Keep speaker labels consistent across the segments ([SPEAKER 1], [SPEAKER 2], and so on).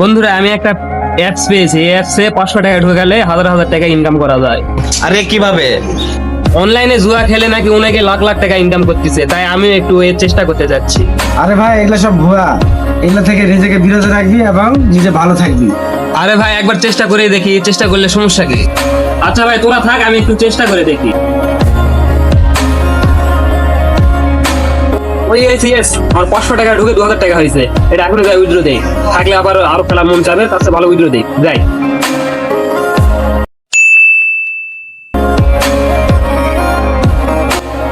[SPEAKER 1] বন্ধুরা আমি একটা অ্যাপস পেয়েছি। এই অ্যাপসে 500 টাকা ঢুকে গেলে হাজার হাজার টাকা ইনকাম করা যায়।
[SPEAKER 2] আরে কিভাবে?
[SPEAKER 1] অনলাইনে জুয়া খেলে নাকি অনেকে লাখ লাখ টাকা ইনকাম করতেছে, তাই আমি একটু এর চেষ্টা করতে যাচ্ছি।
[SPEAKER 3] আরে ভাই এগুলো সব ভুয়া, এগুলো থেকে নিজেকে বিরত রাখবি এবং নিজে ভালো থাকবি।
[SPEAKER 1] আরে ভাই একবার চেষ্টা করে দেখি, চেষ্টা করলে সমস্যা কি? আচ্ছা ভাই তোরা থাক, আমি একটু চেষ্টা করে দেখি। ওই yes, আমার 500 টাকা ঢুকে 2000 টাকা হয়েছে। এটা এখন যাই উইথড্র দেই, থাকলে আবার আরো খেলা মন চাবে, তার চেয়ে ভালো উইথড্র দেই যাই।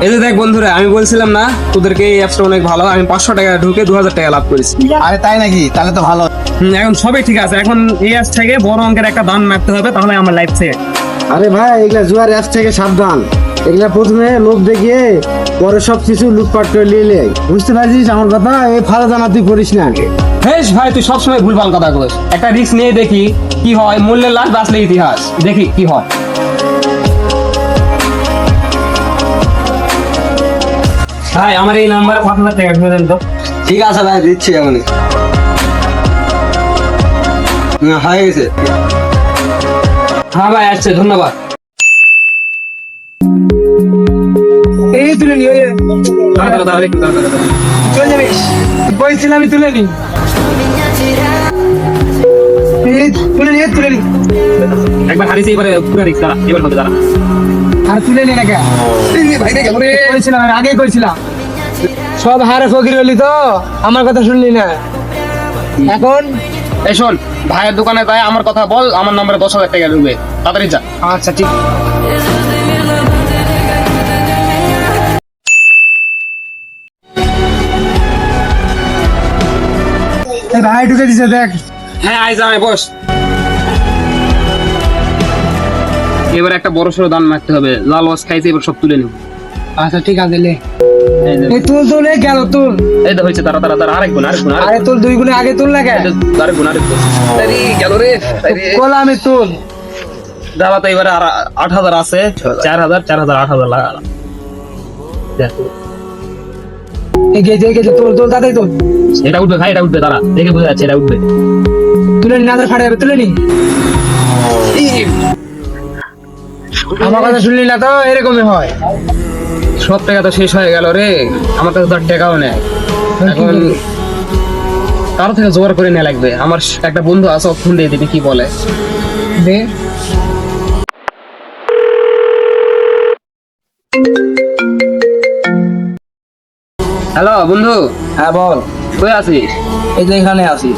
[SPEAKER 1] এই যে দেখ বন্ধুরা, আমি বলছিলাম না তোদেরকে এই অ্যাপসটা অনেক ভালো। আমি 500 টাকা ঢুকে 2000 টাকা লাভ করেছি।
[SPEAKER 3] আরে তাই নাকি? তাহলে তো ভালো।
[SPEAKER 1] এখন সবই ঠিক আছে। এখন এই অ্যাপস থেকে বড় অঙ্কের একটা দান মারতে হবে, তাহলে আমার লাইফ সেট।
[SPEAKER 3] আরে ভাই এগুলা জুয়ার অ্যাপ থেকে সাবধান। এগুলা প্রথমে লোভ দেখিয়ে পরে সব কিছু লুটপাট করে নিয়ে নেয়। বুঝতে পারছিস আমার কথা? এই ফালা জানা তুই করিস না।
[SPEAKER 1] হেস ভাই তুই সবসময় ভুলভাল কথা বলিস। একটা রিস্ক নিয়ে দেখি কি হয়। মূল্যের লাশ বাঁচলে ইতিহাস, দেখি কি হয়। ভাই আমার এই নাম্বারে 5000 টাকা ঢুকে দেন তো।
[SPEAKER 2] ঠিক আছে ভাই, দিচ্ছি এমনি। হয়ে গেছে।
[SPEAKER 1] হ্যাঁ ভাই আসছে, ধন্যবাদ।
[SPEAKER 3] এই তুলে নি,
[SPEAKER 1] দাঁড়া, একটু দাঁড়া।
[SPEAKER 3] চলে যাবিস। বলছিলাম আমি তুলে নি। তুলে নি।
[SPEAKER 1] একবার হারিয়েছি, এবারে পুরো রিস্ক। দাঁড়া, এবার হবে, দাঁড়া।
[SPEAKER 3] আর তুলে নি না কেন? কইছিলাম আমি আগেই কইছিলাম। সব হারে ফকির হলি তো, আমার কথা শুনলি না। এখন
[SPEAKER 1] এই শোন, ভাইয়ের দোকানে যাই, আমার কথা বল, আমার নম্বরে 10,000 টাকা ঢুকবে, তাড়াতাড়ি যা।
[SPEAKER 3] আচ্ছা ঠিক। ভাই ঢুকে দিছে দেখ।
[SPEAKER 1] হ্যাঁ আই যা, বস। এবার একটা বড় সড়ো দান মারতে হবে। লাল ওয়াশ খাইছে, এবার সব তুলে নেব।
[SPEAKER 3] আচ্ছা ঠিক আছে লে। এই তুল গেল তুল।
[SPEAKER 1] এই তো হয়েছে, তারা আরেকগুণ।
[SPEAKER 3] আরে তুল 2 গুণে আগে তুল না কেন?
[SPEAKER 1] আরেকগুণ। আরে গেল রে।
[SPEAKER 3] কোলা আমি তুল।
[SPEAKER 1] দাদা তো এবারে আর 8,000 আছে। 4,000 8,000 লাগা। দেখো
[SPEAKER 3] এই গেছে তুল দাদাই তুল।
[SPEAKER 1] এটা উঠবে ভাই, এটা উঠবে, দাঁড়া দেখে বোঝা যাচ্ছে এটা উঠবে।
[SPEAKER 3] তুলে নি, নাদের ফাটে যাবে, তুলে নি। আমার কথা শুনলি না তো? এরকমই হয়।
[SPEAKER 1] সব টাকা তো শেষ হয়ে গেল রে। আমার কাছে তো আর টাকাও নেই। এখন কারো থেকে জোগাড় করে নেওয়া লাগবে। আমার একটা বন্ধু আছে, ফোন দিয়ে দিবি, কি বলে
[SPEAKER 3] দে।
[SPEAKER 1] হ্যালো বন্ধু।
[SPEAKER 3] হ্যাঁ বল।
[SPEAKER 1] কই আছিস?
[SPEAKER 3] এই যে এখানে আছি।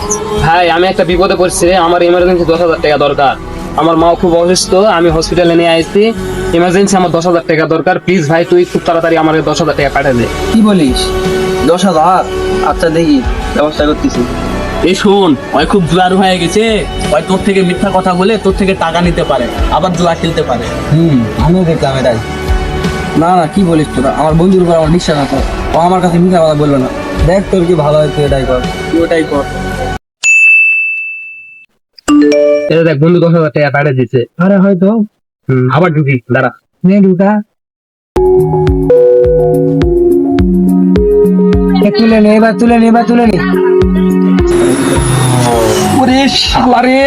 [SPEAKER 1] ভাই আমি একটা বিপদে পড়ছি। আমার ইমার্জেন্সি 10,000 টাকা দরকার। আমার মাও খুব অসুস্থ, আমি হসপিটালে নিয়ে আসছি। ইমার্জেন্সি আমার 10,000 টাকা দরকার। প্লিজ ভাই তুই খুব তাড়াতাড়ি আমার 10,000 টাকা পাঠিয়ে দে।
[SPEAKER 3] কি বলিস? 10,000? আচ্ছা দেখি, ব্যবস্থা করতেছি।
[SPEAKER 4] এই শোন, ওই খুব জোয়ার হয়ে গেছে। ওই তোর থেকে মিথ্যা কথা বলে তোর থেকে টাকা নিতে পারে, আবার জোয়া খেলতে পারে।
[SPEAKER 3] আমিও দেখলাম এটাই। না কি বলিস তোরা? আমার বন্ধুর উপর আমার বিশ্বাস আছে, ও আমার কাছে মিথ্যা কথা বলবে না। দেখ তোর কি ভালো হয়, তুই এটাই কর।
[SPEAKER 4] তুই ওটাই কর।
[SPEAKER 1] এটা দেখ বন্ধু 10,000 টাকা পাঠিয়ে দিচ্ছে।
[SPEAKER 3] আরে হয়তো।
[SPEAKER 1] আবার ঢুকি, দাঁড়া।
[SPEAKER 3] নে ঢুকা। তুলে নে এবার, তুলে নে।
[SPEAKER 1] ওরে শালা রে,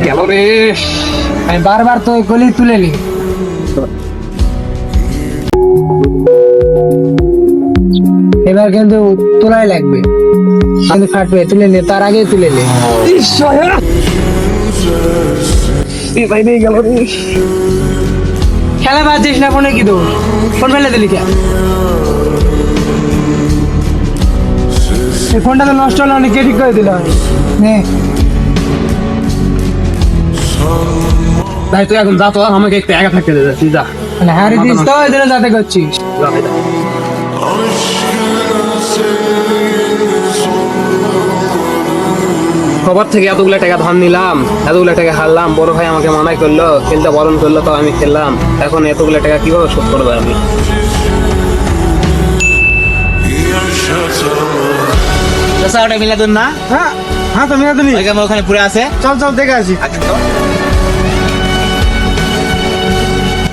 [SPEAKER 1] গেল রে।
[SPEAKER 3] আমি বারবার তো গলি তুলে নি। এবার কিন্তু তোলাই লাগবে। আমি ফাটবে, তুলে নে, তার আগে তুলে নে। খেলা বাজিস না ফোনে, কি তো ফোন ফেলে দিলি কে? এই ফোনটা তো নষ্ট হলো, অনেক ঠিক করে দিল। নে
[SPEAKER 1] ভাই তুই এখন যা তো, আমাকে একটু একা থাকতে দে, তুই যা।
[SPEAKER 3] মানে হারি দিস তো, এই জন্য যাতে করছিস।
[SPEAKER 1] যা ভাই, যা। সবার থেকে এতগুলো টাকা ধার নিলাম, এতগুলো টাকা হারলাম। বড় ভাই আমাকে মানাই করলো, খেলতে বারণ করলো, তো আমি খেললাম। এখন এতগুলো টাকা কিভাবে শোধ করবো আমি?
[SPEAKER 4] চাচা ওটা মিলাদুন না?
[SPEAKER 3] হ্যাঁ তুমি তুমি
[SPEAKER 4] ওখানে পুরে আছে।
[SPEAKER 3] চল দেখে আসি।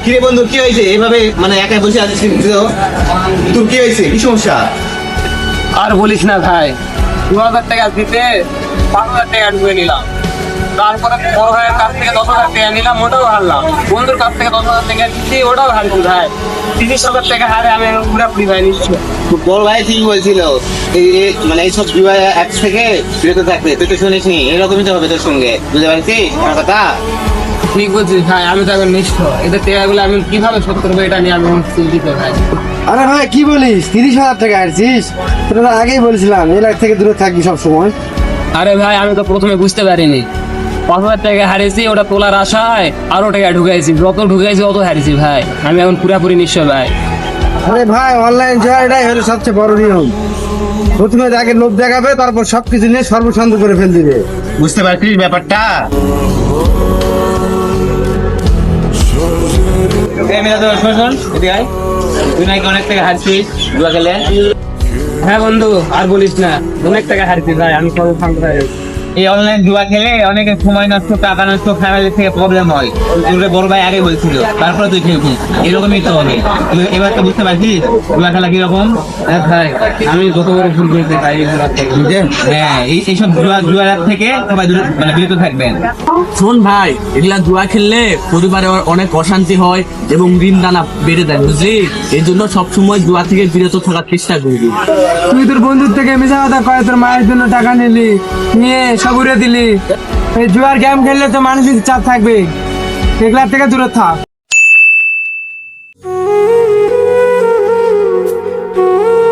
[SPEAKER 4] কিরে বন্ধু, কি হয়েছে? এইভাবে মানে একাই বসে আছিস, তোর কি হয়েছে? কি সমস্যা?
[SPEAKER 1] আর বলিস না ভাই, 2000 টাকা দিতে 5000 টাকা ঢুকে নিলাম। তারপরে বড় ভাইয়ের কাছ থেকে 10,000 টাকা নিলাম, ওটাও হারলাম। বন্ধুর কাছ থেকে 10,000 টাকা নিচ্ছি, ওটাও হারছি ভাই। 30,000 টাকা হারে আমি পুরোপুরি ভাই নিশ্চয়।
[SPEAKER 2] বড় ভাই ঠিক বলছিল, মানে এইসব জুয়া অ্যাপ থেকে বিরত থাকতে। তুই তো শুনিস নি, এরকমই তো হবে তোর সঙ্গে, বুঝতে পারছিস আমার কথা?
[SPEAKER 1] ঠিক বলছিস ভাই, আমি তো এখন নিশ্চয়। এদের টাকাগুলো আমি কিভাবে শোধ করবো এটা নিয়ে আমি চিন্তিত ভাই।
[SPEAKER 3] আরে ভাই কি বলিস, 30,000 টাকা হারছিস? তোরা আগেই বলছিলাম এই লাইফ থেকে দূরে থাকবি সব সময়।
[SPEAKER 1] আরে ভাই আমি তো প্রথমে বুঝতে পারিনি, 5,000 টাকা হারিয়েছি, ওটা তোলার আশায় আরো টাকা ঢুকাইছি, যত ঢুকাইছি অত হারিয়েছি ভাই। আমি এখন পুরাপুরি নিশ্চয় ভাই।
[SPEAKER 3] আরে ভাই অনলাইন জুয়া এটাই হলো সবচেয়ে বড় নিয়ম। প্রথমে আগে লোভ দেখাবে, তারপর সবকিছু নিয়ে সর্বশান্ত করে ফেল দিবে।
[SPEAKER 2] বুঝতে পারছিস ব্যাপারটা? তুই নাকি অনেক টাকা হারছিস জুয়া খেলে।
[SPEAKER 1] হ্যাঁ বন্ধু, আর বলিস না, অনেক টাকা হারিয়েছি ভাই, আমি সব শান্ত হয়ে গেছি।
[SPEAKER 2] এই অনলাইন জুয়া খেলে অনেকের সময় নষ্ট, টাকা নষ্ট, ফ্যামিলি থেকে প্রবলেম হয়। তোর বড় ভাই আগে বলছিল, তারপরে তুই খেলছিস। এরকমই তো হবে। তুই এবার তো বুঝতে পারছিস জুয়া খেলা কিরকম।
[SPEAKER 1] হ্যাঁ ভাই, আমি যত বড় ভুল করেছি ভাই এই ঘোরার থেকে।
[SPEAKER 2] হ্যাঁ, এইসব জুয়ার থেকে সবাই মানে বিরত থাকবেন।
[SPEAKER 4] শোন ভাই, এগুলা জুয়া খেললে পরিবারে অনেক অশান্তি হয় এবং ঋণ দানা বেড়ে যায়, বুঝলি? এই জন্য সবসময় জুয়া থেকে বিরত থাকার চেষ্টা করবি।
[SPEAKER 3] তুই তোর বন্ধুর থেকে মিশা কথা কয়ে তোর মায়ের জন্য টাকা নিলি, নিয়ে সব উড়ে দিলি। এই জুয়ার গেম খেললে তো মানসিক চাপ থাকবে, এগুলার থেকে দূরে থাক।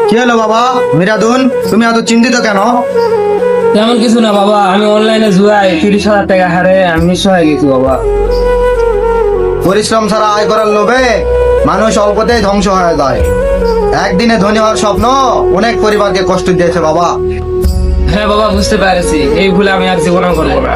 [SPEAKER 5] কি হলো বাবা মিরাদুন, তুমি এত চিন্তিত কেন?
[SPEAKER 1] তেমন কিছু না বাবা, আমি অনলাইনে জুয়ায় 30,000 টাকা হারে আমি নিঃস্ব হয়ে গেছি বাবা।
[SPEAKER 5] পরিশ্রম ছাড়া আয় করার লোভে মানুষ অল্পতেই ধ্বংস হয়ে যায়। একদিনে ধনী হওয়ার স্বপ্ন অনেক পরিবারকে কষ্ট দিয়েছে বাবা।
[SPEAKER 1] হ্যাঁ বাবা, বুঝতে পেরেছি, এই ভুল আমি আর জীবনেও করবো না।